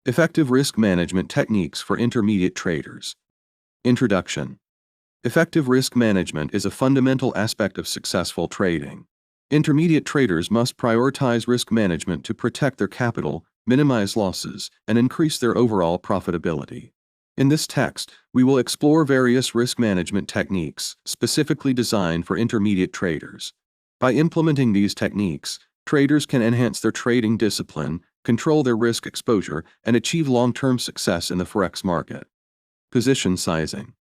Effective risk management techniques for intermediate traders. Introduction. Effective risk management is a fundamental aspect of successful trading. Intermediate traders must prioritize risk management to protect their capital, minimize losses, and increase their overall profitability. In this text, we will explore various risk management techniques specifically designed for intermediate traders. By implementing these techniques, traders can enhance their trading discipline, control their risk exposure, and achieve long-term success in the Forex market. Position sizing.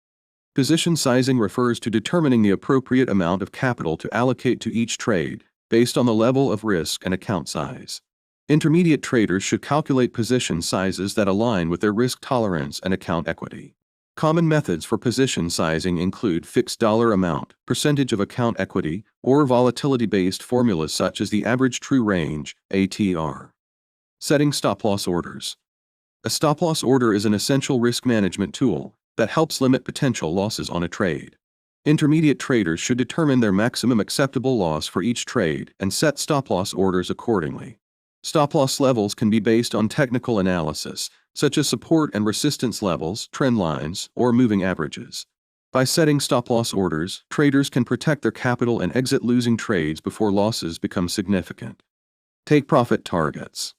Position sizing refers to determining the appropriate amount of capital to allocate to each trade based on the level of risk and account size. Intermediate traders should calculate position sizes that align with their risk tolerance and account equity. Common methods for position sizing include fixed dollar amount, percentage of account equity, or volatility-based formulas such as the average true range, ATR. Setting stop-loss orders. A stop-loss order is an essential risk management tool that helps limit potential losses on a trade. Intermediate traders should determine their maximum acceptable loss for each trade and set stop-loss orders accordingly. Stop-loss levels can be based on technical analysis, such as support and resistance levels, trend lines, or moving averages. By setting stop-loss orders, traders can protect their capital and exit losing trades before losses become significant. Take-profit targets.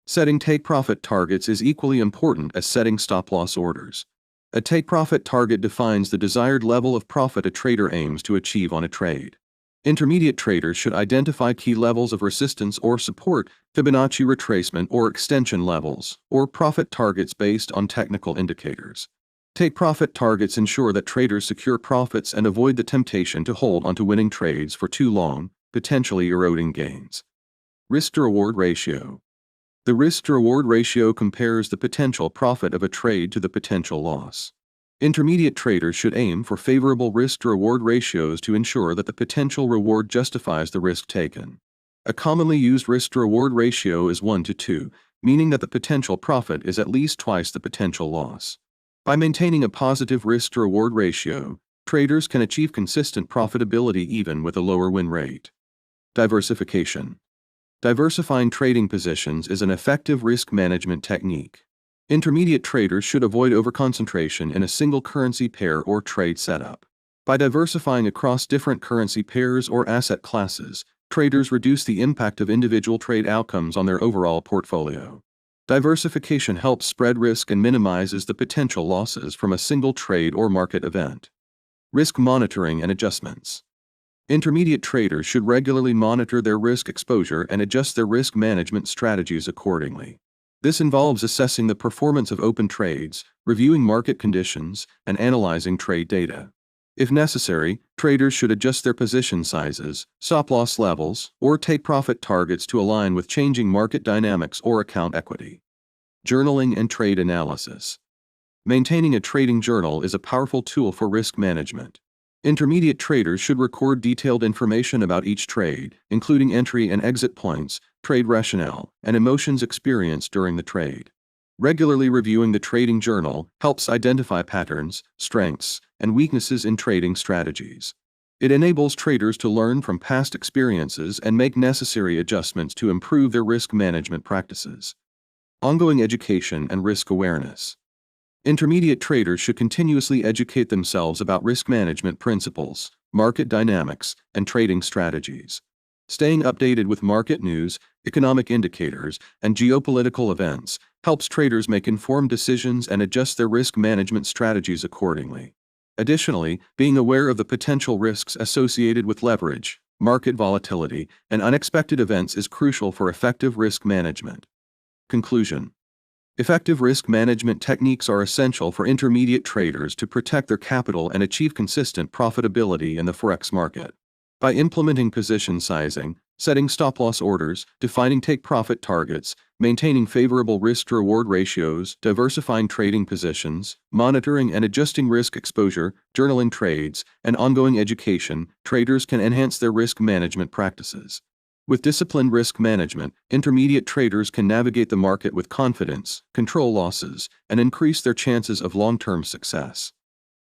Setting take-profit targets is equally important as setting stop-loss orders. A take-profit target defines the desired level of profit a trader aims to achieve on a trade. Intermediate traders should identify key levels of resistance or support, Fibonacci retracement or extension levels, or profit targets based on technical indicators. Take-profit targets ensure that traders secure profits and avoid the temptation to hold onto winning trades for too long, potentially eroding gains. Risk-to-reward ratio. The risk-to-reward ratio compares the potential profit of a trade to the potential loss. Intermediate traders should aim for favorable risk-to-reward ratios to ensure that the potential reward justifies the risk taken. A commonly used risk-to-reward ratio is 1 to 2, meaning that the potential profit is at least twice the potential loss. By maintaining a positive risk-to-reward ratio, traders can achieve consistent profitability even with a lower win rate. Diversification. Diversifying trading positions is an effective risk management technique. Intermediate traders should avoid overconcentration in a single currency pair or trade setup. By diversifying across different currency pairs or asset classes, traders reduce the impact of individual trade outcomes on their overall portfolio. Diversification helps spread risk and minimizes the potential losses from a single trade or market event. Risk monitoring and adjustments. Intermediate traders should regularly monitor their risk exposure and adjust their risk management strategies accordingly. This involves assessing the performance of open trades, reviewing market conditions, and analyzing trade data. If necessary, traders should adjust their position sizes, stop-loss levels, or take-profit targets to align with changing market dynamics or account equity. Journaling and trade analysis. Maintaining a trading journal is a powerful tool for risk management. Intermediate traders should record detailed information about each trade, including entry and exit points, trade rationale, and emotions experienced during the trade. Regularly reviewing the trading journal helps identify patterns, strengths, and weaknesses in trading strategies. It enables traders to learn from past experiences and make necessary adjustments to improve their risk management practices. Ongoing education and risk awareness. Intermediate traders should continuously educate themselves about risk management principles, market dynamics, and trading strategies. Staying updated with market news, economic indicators, and geopolitical events helps traders make informed decisions and adjust their risk management strategies accordingly. Additionally, being aware of the potential risks associated with leverage, market volatility, and unexpected events is crucial for effective risk management. Conclusion. Effective risk management techniques are essential for intermediate traders to protect their capital and achieve consistent profitability in the Forex market. By implementing position sizing, setting stop-loss orders, defining take-profit targets, maintaining favorable risk-to-reward ratios, diversifying trading positions, monitoring and adjusting risk exposure, journaling trades, and ongoing education, traders can enhance their risk management practices. With disciplined risk management, intermediate traders can navigate the market with confidence, control losses, and increase their chances of long-term success.